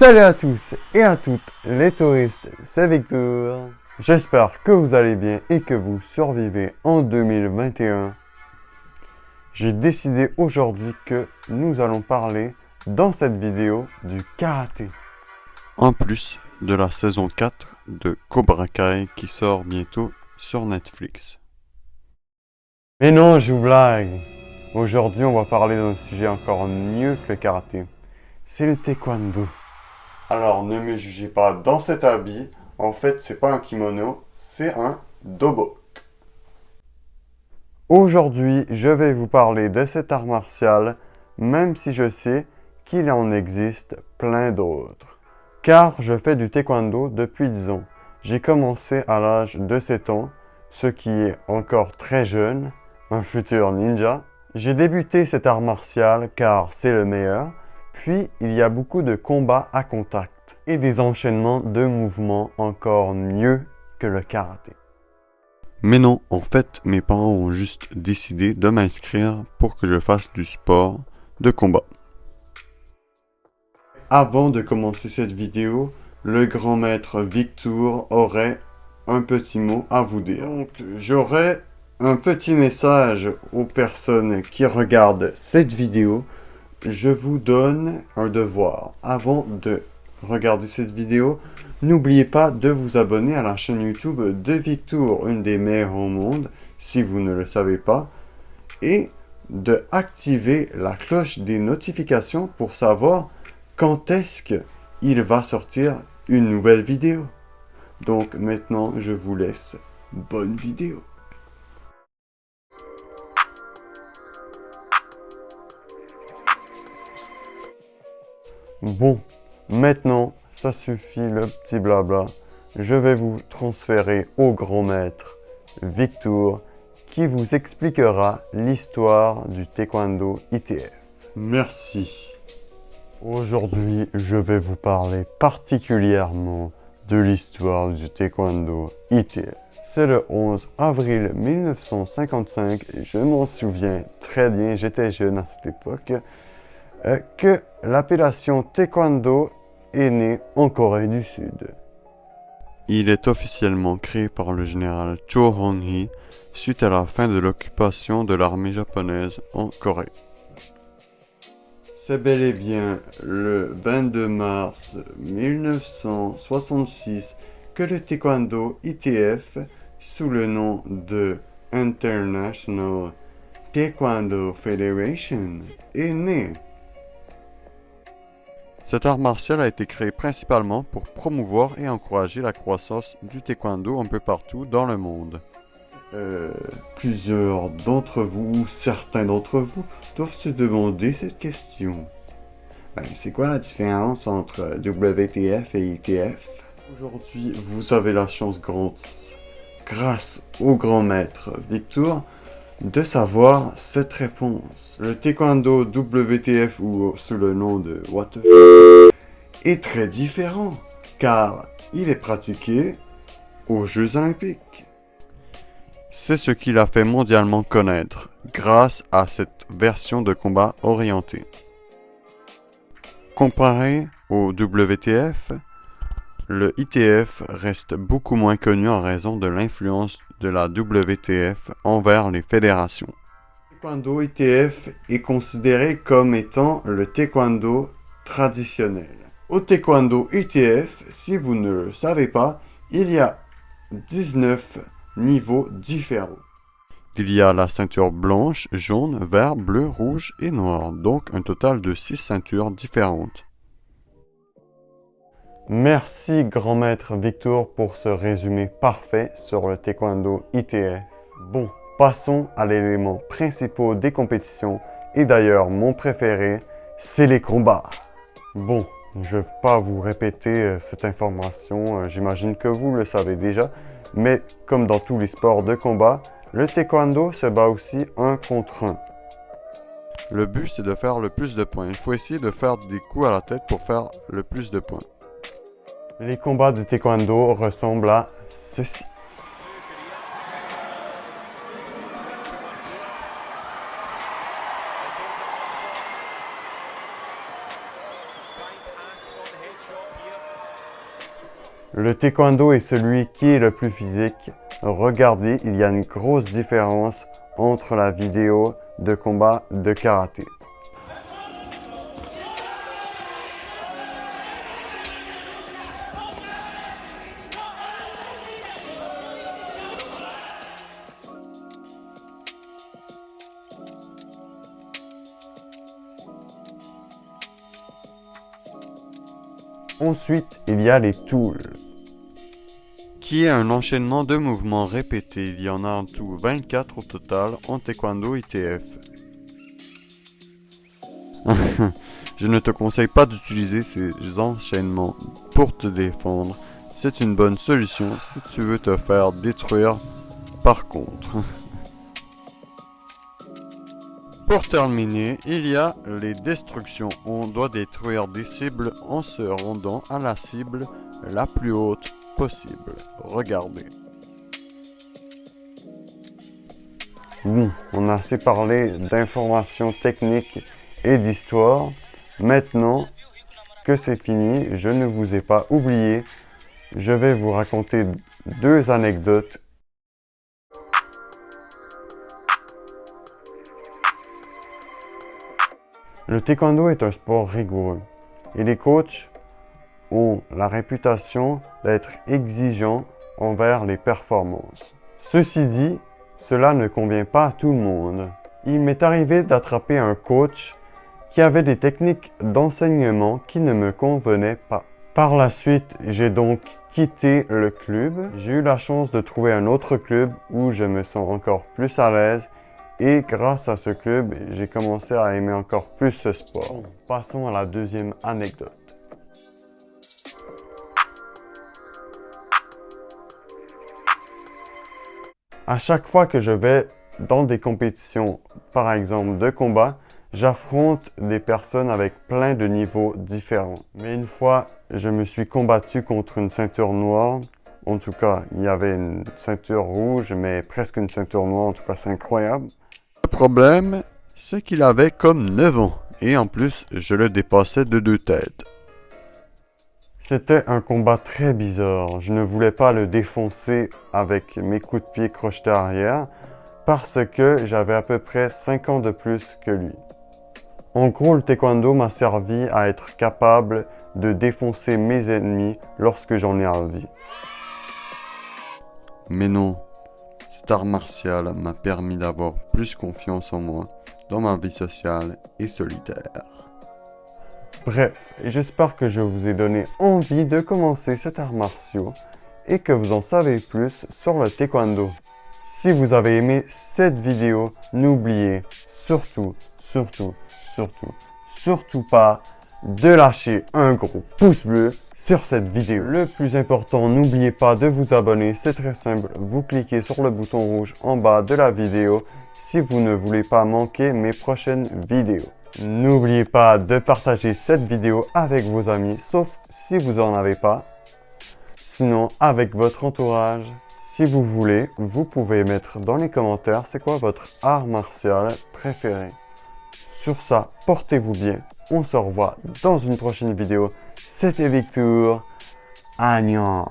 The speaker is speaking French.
Salut à tous et à toutes les touristes, c'est Victor. J'espère que vous allez bien et que vous survivez en 2021. J'ai décidé aujourd'hui que nous allons parler dans cette vidéo du karaté. En plus de la saison 4 de Cobra Kai qui sort bientôt sur Netflix. Mais non, je vous blague. Aujourd'hui, on va parler d'un sujet encore mieux que le karaté. C'est le taekwondo. Alors, ne me jugez pas dans cet habit. En fait, c'est pas un kimono, c'est un dobok. Aujourd'hui, je vais vous parler de cet art martial, même si je sais qu'il en existe plein d'autres. Car je fais du taekwondo depuis 10 ans. J'ai commencé à l'âge de 7 ans, ce qui est encore très jeune, un futur ninja. J'ai débuté cet art martial car c'est le meilleur. Puis, il y a beaucoup de combats à contact et des enchaînements de mouvements encore mieux que le karaté. Mais non, en fait, mes parents ont juste décidé de m'inscrire pour que je fasse du sport de combat. Avant de commencer cette vidéo, le grand maître Victor aurait un petit mot à vous dire. Donc, j'aurais un petit message aux personnes qui regardent cette vidéo. Je vous donne un devoir. Avant de regarder cette vidéo, n'oubliez pas de vous abonner à la chaîne YouTube de Victor, une des meilleures au monde, si vous ne le savez pas, et de activer la cloche des notifications pour savoir quand est-ce qu'il va sortir une nouvelle vidéo. Donc maintenant, je vous laisse. Bonne vidéo. Bon, maintenant, ça suffit le petit blabla. Je vais vous transférer au grand maître, Victor, qui vous expliquera l'histoire du taekwondo ITF. Merci. Aujourd'hui, je vais vous parler particulièrement de l'histoire du taekwondo ITF. C'est le 11 avril 1955, et je m'en souviens très bien, j'étais jeune à cette époque, que l'appellation taekwondo est née en Corée du Sud. Il est officiellement créé par le général Cho Hong-hee suite à la fin de l'occupation de l'armée japonaise en Corée. C'est bel et bien le 22 mars 1966 que le taekwondo ITF, sous le nom de International Taekwondo Federation, est né. Cet art martial a été créé principalement pour promouvoir et encourager la croissance du taekwondo un peu partout dans le monde. Plusieurs d'entre vous, ou certains d'entre vous, doivent se demander cette question. C'est quoi la différence entre WTF et ITF? Aujourd'hui, vous avez la chance grande, grâce au grand maître Victor, de savoir cette réponse. Le taekwondo WTF, ou sous le nom de What the F, est très différent, car il est pratiqué aux Jeux Olympiques. C'est ce qui l'a fait mondialement connaître, grâce à cette version de combat orienté. Comparé au WTF, le ITF reste beaucoup moins connu en raison de l'influence de la WTF envers les fédérations. Le taekwondo ITF est considéré comme étant le taekwondo traditionnel. Au taekwondo ITF, si vous ne le savez pas, il y a 19 niveaux différents. Il y a la ceinture blanche, jaune, vert, bleu, rouge et noir, donc un total de 6 ceintures différentes. Merci grand maître Victor pour ce résumé parfait sur le taekwondo ITF. Bon, passons à l'élément principal des compétitions, et d'ailleurs mon préféré, c'est les combats. Bon, je ne vais pas vous répéter cette information, j'imagine que vous le savez déjà, mais comme dans tous les sports de combat, le taekwondo se bat aussi 1 contre 1. Le but, c'est de faire le plus de points. Il faut essayer de faire des coups à la tête pour faire le plus de points. Les combats de taekwondo ressemblent à ceci. Le taekwondo est celui qui est le plus physique. Regardez, il y a une grosse différence entre la vidéo de combat de karaté. Ensuite, il y a les tools, qui est un enchaînement de mouvements répétés. Il y en a en tout 24 au total en taekwondo ITF. Je ne te conseille pas d'utiliser ces enchaînements pour te défendre. C'est une bonne solution si tu veux te faire détruire par contre. Pour terminer, il y a les destructions. On doit détruire des cibles en se rendant à la cible la plus haute possible. Regardez. Bon, on a assez parlé d'informations techniques et d'histoire. Maintenant que c'est fini, je ne vous ai pas oublié. Je vais vous raconter 2 anecdotes. Le taekwondo est un sport rigoureux et les coachs ont la réputation d'être exigeants envers les performances. Ceci dit, cela ne convient pas à tout le monde. Il m'est arrivé d'attraper un coach qui avait des techniques d'enseignement qui ne me convenaient pas. Par la suite, j'ai donc quitté le club. J'ai eu la chance de trouver un autre club où je me sens encore plus à l'aise. Et grâce à ce club, j'ai commencé à aimer encore plus ce sport. Passons à la deuxième anecdote. À chaque fois que je vais dans des compétitions, par exemple de combat, j'affronte des personnes avec plein de niveaux différents. Mais une fois, je me suis combattu contre une ceinture noire. En tout cas, il y avait une ceinture rouge, mais presque une ceinture noire. En tout cas, c'est incroyable. Le problème, c'est qu'il avait comme 9 ans. Et en plus, je le dépassais de 2 têtes. C'était un combat très bizarre. Je ne voulais pas le défoncer avec mes coups de pied crochetés arrière parce que j'avais à peu près 5 ans de plus que lui. En gros, le taekwondo m'a servi à être capable de défoncer mes ennemis lorsque j'en ai envie. Mais non, cet art martial m'a permis d'avoir plus confiance en moi dans ma vie sociale et solitaire. Bref, j'espère que je vous ai donné envie de commencer cet art martial et que vous en savez plus sur le taekwondo. Si vous avez aimé cette vidéo, n'oubliez surtout pas de lâcher un gros pouce bleu sur cette vidéo. Le plus important, n'oubliez pas de vous abonner, c'est très simple. Vous cliquez sur le bouton rouge en bas de la vidéo si vous ne voulez pas manquer mes prochaines vidéos. N'oubliez pas de partager cette vidéo avec vos amis, sauf si vous n'en avez pas. Sinon, avec votre entourage. Si vous voulez, vous pouvez mettre dans les commentaires c'est quoi votre art martial préféré. Sur ça, portez-vous bien. On se revoit dans une prochaine vidéo. C'était Victor. Agnan.